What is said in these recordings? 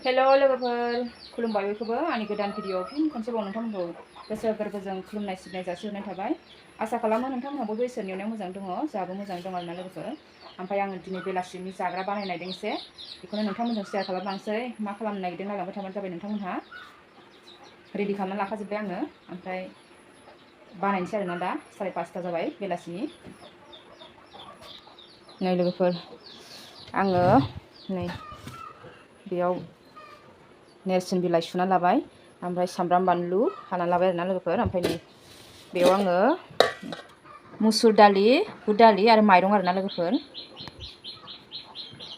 Hello लोगोफोर खुलुमबाय बयखौबो आंनि गोदान भिडिअ फिन खनसेबाव नोंथांमोनखौ गोसो गोरबोजों खुलुमनाय सिबिनाय जासिहरनाय थाबाय आसा खालामो नोंथांमोनहाबो इसोरनि अननायाव मोजां दङ जोंहाबो मोजां दं आरोना लोगोफोर ओमफ्राय आङो दिनै बेलासिनि जाग्रा बानायनायदों एसे बेखौनो नोंथांमोनजों शेयार खालामलांसै मा खालामनो नागिरदों नायलांबाय थाबानो जाबाय नोंथांमोनहा रेडि खालामना लाखाजोब्बाय आङो ओमफ्राय बानायनोसै आरोना दा 5:30 जाबाय बेलासिनि नै लोगोफोर आङो नै बेयाव नेरसिन बिलाइ सुना लाबाय ओमफ्राय सामब्राम बानलु हाना लाबाय आरोना लोगोफोर ओमफ्राय नै बेयाव आङो मुसुर दालि बुट दालि आरो माइरं आरोना लोगोफोर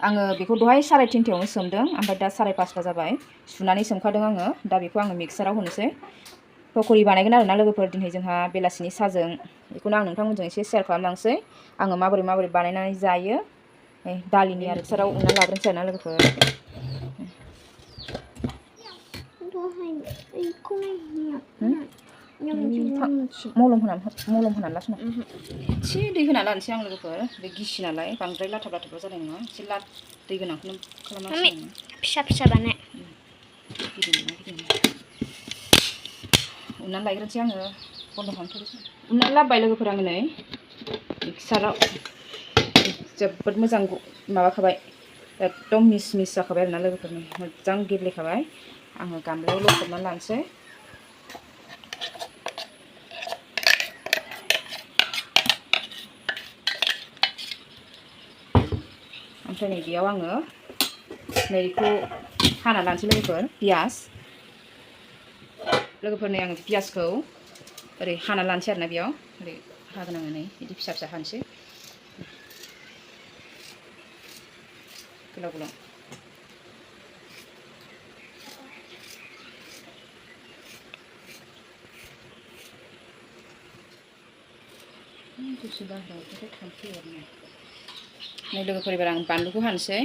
आङो बेखौ दहाय 3:30आवनो सोमदों ओमफ्राय दा 5:30 जाबाय सुनानै सोमखादों आङो दा बेखौ आङो मिक्साराव होनोसै पकरि बानायगोन आरोना लोगोफोर दिनै जोंहा बेलासिनि साजों बेखौनो आं नोंथांमोनजों एसे शेयार खालामलांसै आङो माबोरै बानायनानै जायो दालिनि आरो मिक्साराव उनना लाग्रोनोसै आरोना लोगोफोर मलम होनानै लासै एसे दै होना लानोसै आं लोगोफोर बे गिसि नालाय बांद्राय लाथाब जानाय नङा एसे दै गोनांखौनो खालामनांसै फिसा बानाय उननानै लायग्रोनोसै आङो बन्द' खालामथ'नोसै उननानै लाबोबाय लोगोफोर आङो नै मिक्साराव जोबोद मोजां माबाखाबाय एकदम मिस जाखाबाय आरोना लोगोफोरनि मोजां गेब्लेखाबाय आङो गामलायाव लखबनानै लानोसै ओमफ्राय नै बेयाव आङो नैखौ हाना लानोसै लोगोफोर लोगोफोर नै आङो पियासखौ ओरै हाना लानोसै आरोना बेयाव ओरै हागोन आङो नै बिदि फिसा हानोसै गोलाव नै लोगोफोर एबार आं बानलुखौ हानोसै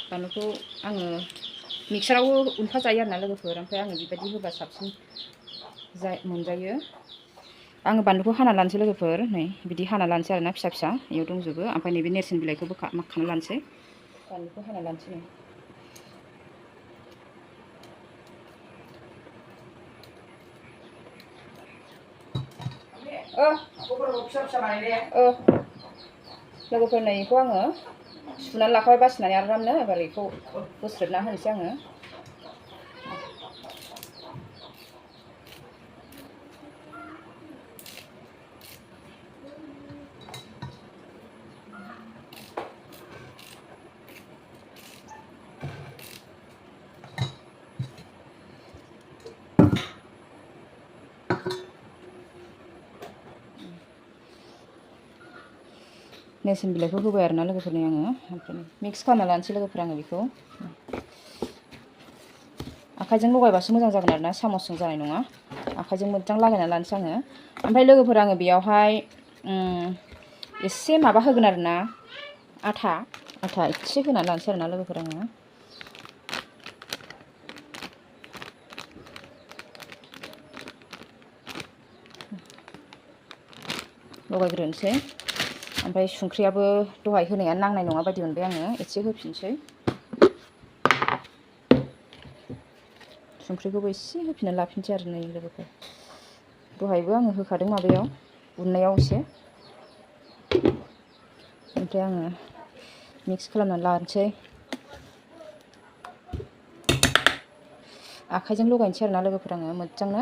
बानलुखौ आङो मिक्सारावबो उनफा जायो आरोना लोगोफोर ओमफ्राय आङो बेबायदि होबा साबसिन मोनजायो आङो बानलुखौ हाना लानोसै लोगोफोर नै बिदि हाना लानोसै आरोना फिसा बेयाव दंजोबो ओमफ्राय नैबे नेरसिन बिलाइखौबो खाना लानोसै बानलुखौ हाना लानोसै नै लोगोफोर नै बेखौ आङो सुनानै लाखाबाय बासिनानै आरामनो एबार बेखौ बोस्रोदना होनोसै आङो नेरसिन बिलाइखौ होबाय आरोना लोगोफोरनि आङो ओमफ्राय मिक्स खालामना लानोसै लोगोफोर आङो बेखौ आखाइजों लगायबासो मोजां जागोन आरोना सामसजों जानाय नङा आखाइजों मोजां लागायना लानोसै आङो ओमफ्राय लोगोफोर आङो बेयावहाय एसे माबा होगोन आरोना आथा एसे होनानै लानोसै आरोना लोगोफोर आङो लगायग्रोनोसै ओमफ्राय संख्रियाबो दहाय होनाया नांनाय नङा बायदि मोनबाय आङो एसे होफिनसै संख्रिखौबो एसे होफिनना लाफिनसै आरो नै लोगोफोर दहायबो आङो होखादों माबायाव उननायाव एसे ओमफ्राय आङो मिक्स खालामनानै लानोसै आखाइजों लगायनोसै आरोना लोगोफोर आङो मोजांनो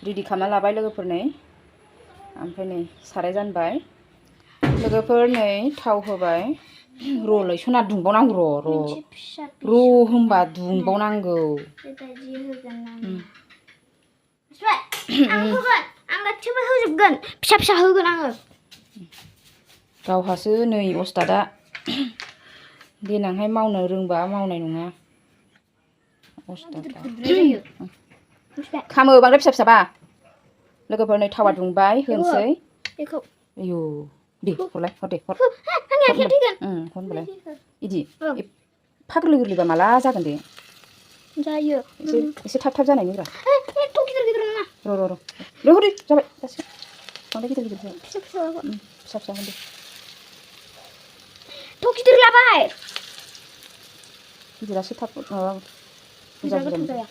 रेडि खालामना लाबाय लोगोफोर नै ओमफ्राय नै साराय जानबाय लोगोफोर नै थाव होबाय र'लै सना दुंबावनांगौ र' होनबा दुंबावनांगौ फिसा होगोन आङो गावहासो नै अस्तादा देनांहाय मावनो रोंबा मावनाय नङा खामो बांद्राय फिसाबा लोगोफोर नै थावा दुंबाय होनोसै आयौ दे हरलाय हर होनबालाय इदि एफा गोरलैबा माला जागोन दे जायो एसे थाब जानायनि र' हरै जाबाय दासो बांद्राय गिदिर जाबाय फिसा फिसा होनदो थ' गिदिर लाबाय गिदिरासो थाब माबा बुरजा गोथाव जाया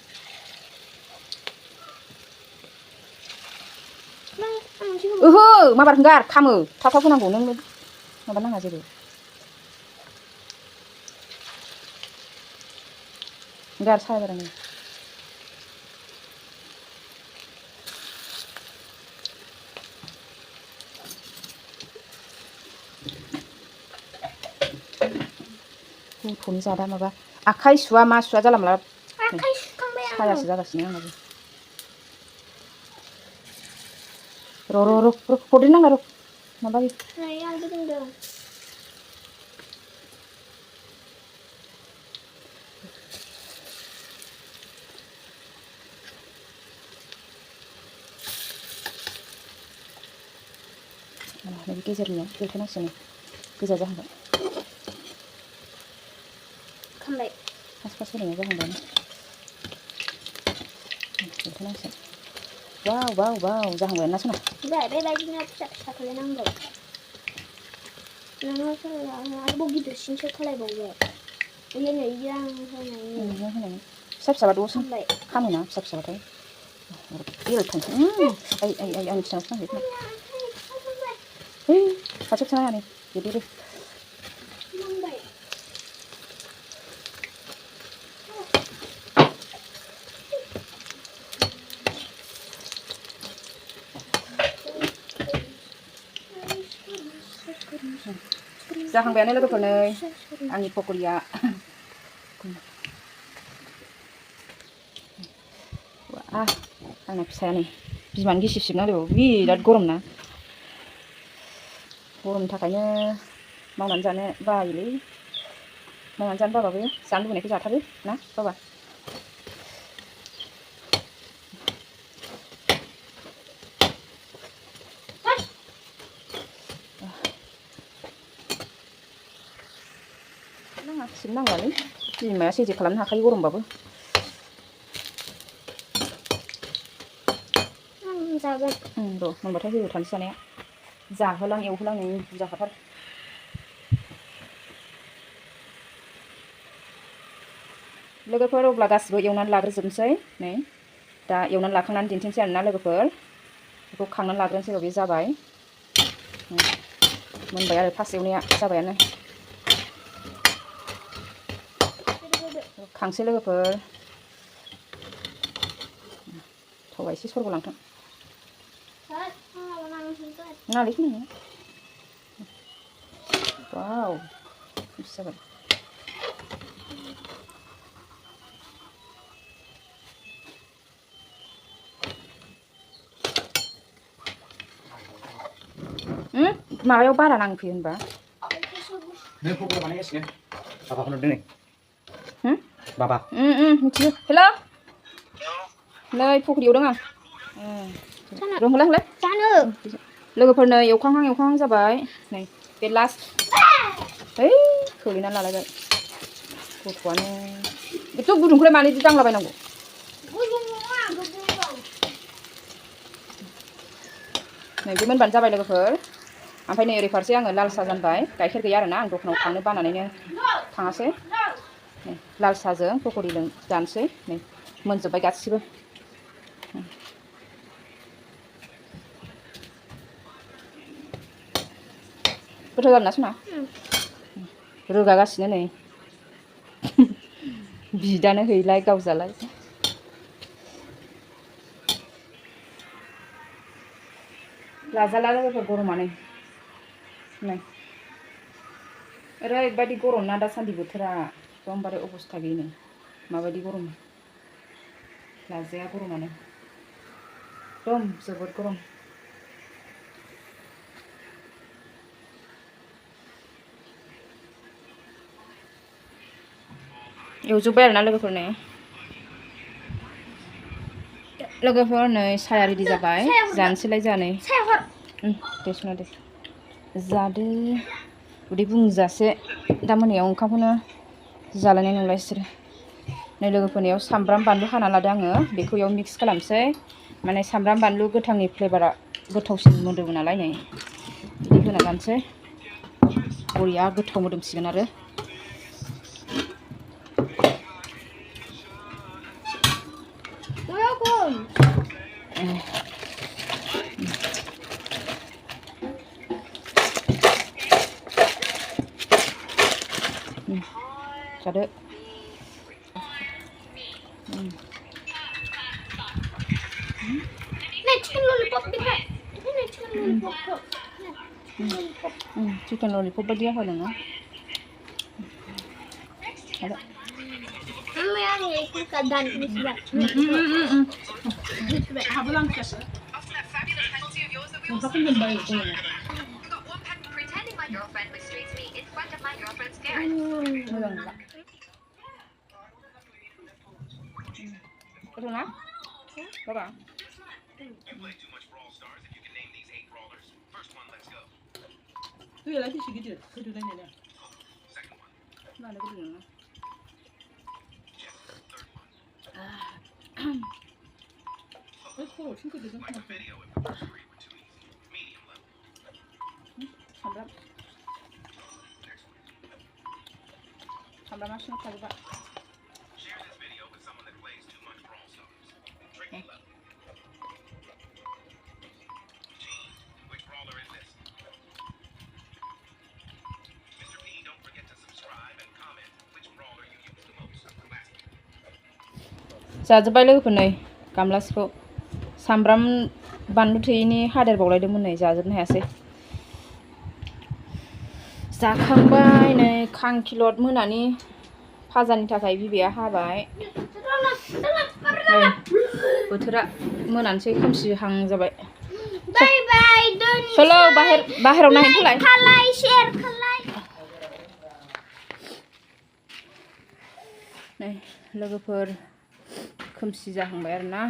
ओहो माबार गार खामो थाब होनांगौ नों माबा नाङा जेबो गार साया गार गथ'नि जादा माबा आखाइ सुवा मा सुवा जाला माला आखाइ सुखांबाय आङो सायासो जागासिनो आंनाबो र' हरदेर नाङा र' माबायो नै आं गिदिंदों नैबे गेजेरनिया बेलथायनांसिगोन गोजा जाहांबाय खामबाय फास होनाया जाहांबाय बेलथायनांसिगोन वाव जाहांबाय ना सना बेबायदिनो फिसा खालायनांगौ नोङो आरोबाव गिदिरसिनसो खालायबावो नै आं होनायनि फिसा दसेनो खामोना फिसा फिसाबाथाय बेलथायनोसै आंनि फिसानाव खालामबाय खाथियाव थानाङा नै बेदरे जाहांबायानो लोगोफोर नै आंनि पकरिया आंना फिसाया नै बिमानि गिसिबसिबना होलायबावो बिराद गरम ना गरमनि थाखायनो मावनानै जानो बायोलै मावनानै जानो बाबाबो जानो लुबैनायखौ जाथारो ना बाबा सिबनो नांलालै बिमाया सैजे खालामनो हाखायो गरमबाबो जागोन र' मोनबाथाय होबाय थानोसै जानाया जाहोलां एवहोलां नै बुरजाखाथार लोगोफोर अब्ला गासिबो एवनानै लाग्रोजोबनोसै नै दा एवनानै लाखांनानै दिन्थिनोसै आरोना लोगोफोर बेखौ खांनानै लाग्रोनोसै बे जाबाय मोनबाय आरो फार्स्ट एवनाया जाबायानो खांसै लोगोफोर थावा एसे सरगलांथों नालै फैनाया वाव जाबाय माबायाव बारा नांफैयो होनबा नों पकरा बानायगासिनो बाबाखौ नुदों नै बाबा मिथियो हेल' नै पकरि एवदों आं होलाय जानो लोगोफोरनो एवखांहां जाबाय नै बे लास्ट है खोलैनानै लालायबाय गथ'आनो एथ' गुदुंखौलाय मानो बिदि दांलाबायनांगौ नै बे मोनबानो जाबाय लोगोफोर ओमफ्राय नै ओरै फारसे आङो लाल साहा जानबाय गाइखेर गैया आरोना आं दखानाव थांनो बानानैनो थाङासै नै लाल साहाजों पकरि जानोसै नै मोनजोब्बाय गासिबो गोथाव जादोंना सना रोगागासिनो नै बिदानो हैलाय गावजालाय लाजाला लोगोफोर गरमानो नै ओरैबायदि गरम ना दासान्दि बोथोरा एकदमबारे अबस्था गैयै नै माबायदि गरम लाजाया गरमानो एकदम जोबोद गरम एवजोब्बाय आरोना लोगोफोर नै साया रेडि जाबाय जानोसैलाय जानै दे सना दे जादो उदै बुंजासे दा मोनायाव ओंखामखौनो जालायनाय नंला बिसोरो नै लोगोफोरनियाव सामब्राम बानलु हाना लादों आङो बेखौ इयाव मिक्स खालामसै माने सामब्राम बानलु गोथांनि फ्लेभारा गोथावसिन मोदोमो नालाय नै बिदि होना लानोसै बरिया गोथाव मोदोमसिगोन आरो जादो chicken lollipop kita. Ini chicken lollipop. Chicken lollipop बायदि होदों ada Mama yang itu keadaan ini sudah. Apa lang kasi? Bakit yung bayo ko? Pretending my girlfriend mistreats me in front of my girlfriend's parents. Ito na? Baba. Tuh ya lagi sedikit. Kudu dan ya. Nah, ada kudu na. Sambal masuk kali Pak. जाजोब्बाय लोगोफोर नै गामलासेखौ सामब्राम बानलु थैयैनि हादेरबावलायदोंमोन नै जाजोबनो हायासै जाखांबाय नै खांखिलर मोनानि फाजानि थाखाय बिबैया हाबाय नै बोथोरा मोनानोसै खोमसिहां जाबाय Bye bye Doni. चलो बाहेराव नायनो फैलाय खालाय शेयार खालाय नै लोगोफोर खोमसि जाहांबाय आरोना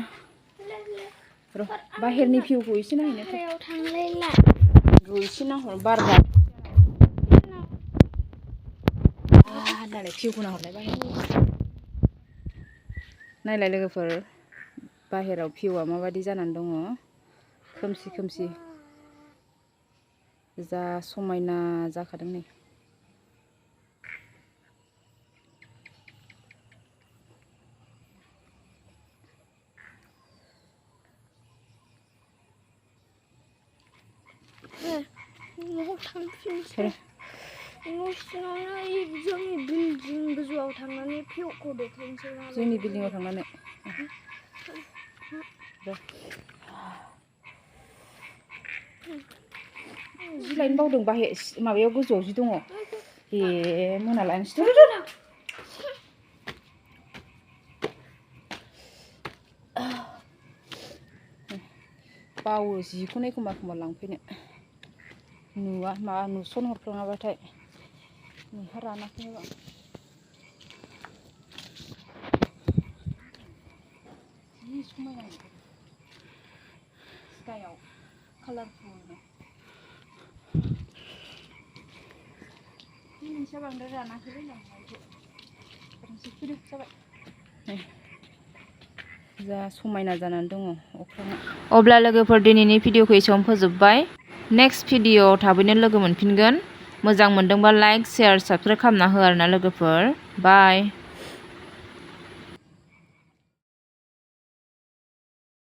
र बाहेरनि भिउखौ एसे नायनो याव थांलायला एसे नाहर बार दालाय भिउखौ नाहरलाय बाहेराव नायलाय लोगोफोर बाहेराव भिउआ माबायदि जानानै दङ खोमसि खोमसि जा समायना जाखादों नै न'आव थांफिनसै न' सिङावनो जोंनि बिल्डिं गोजौआव थांनानै भिउखौ देखायनोसै जोंनि बिल्डिंआव थांनानै जि लायनो बावदों माबायाव गोजौआव जि दङ ए मोनालायनोसै बावो जिखौनो एखमबा एखमबा लांफैनो नुवा माबा नुसन हरफ्लाङाबाथाय नोंहा रानाखैबा जि समायना स्काइआव कालारफुल नोंसा बांद्राय रानाखैलै जाबाय जा समायना जानानै दङ अख्राङा अब्ला लोगोफोर दिनैनि भिडिअखौ एसेयावनो फोजोबबाय नेक्स्ट भिडिअआव थाबैनो लोगो मोनफिनगोन मोजां मोनदोंबा लाइक शेयार साबस्क्राइब खालामना हो आरोना लोगोफोर बाय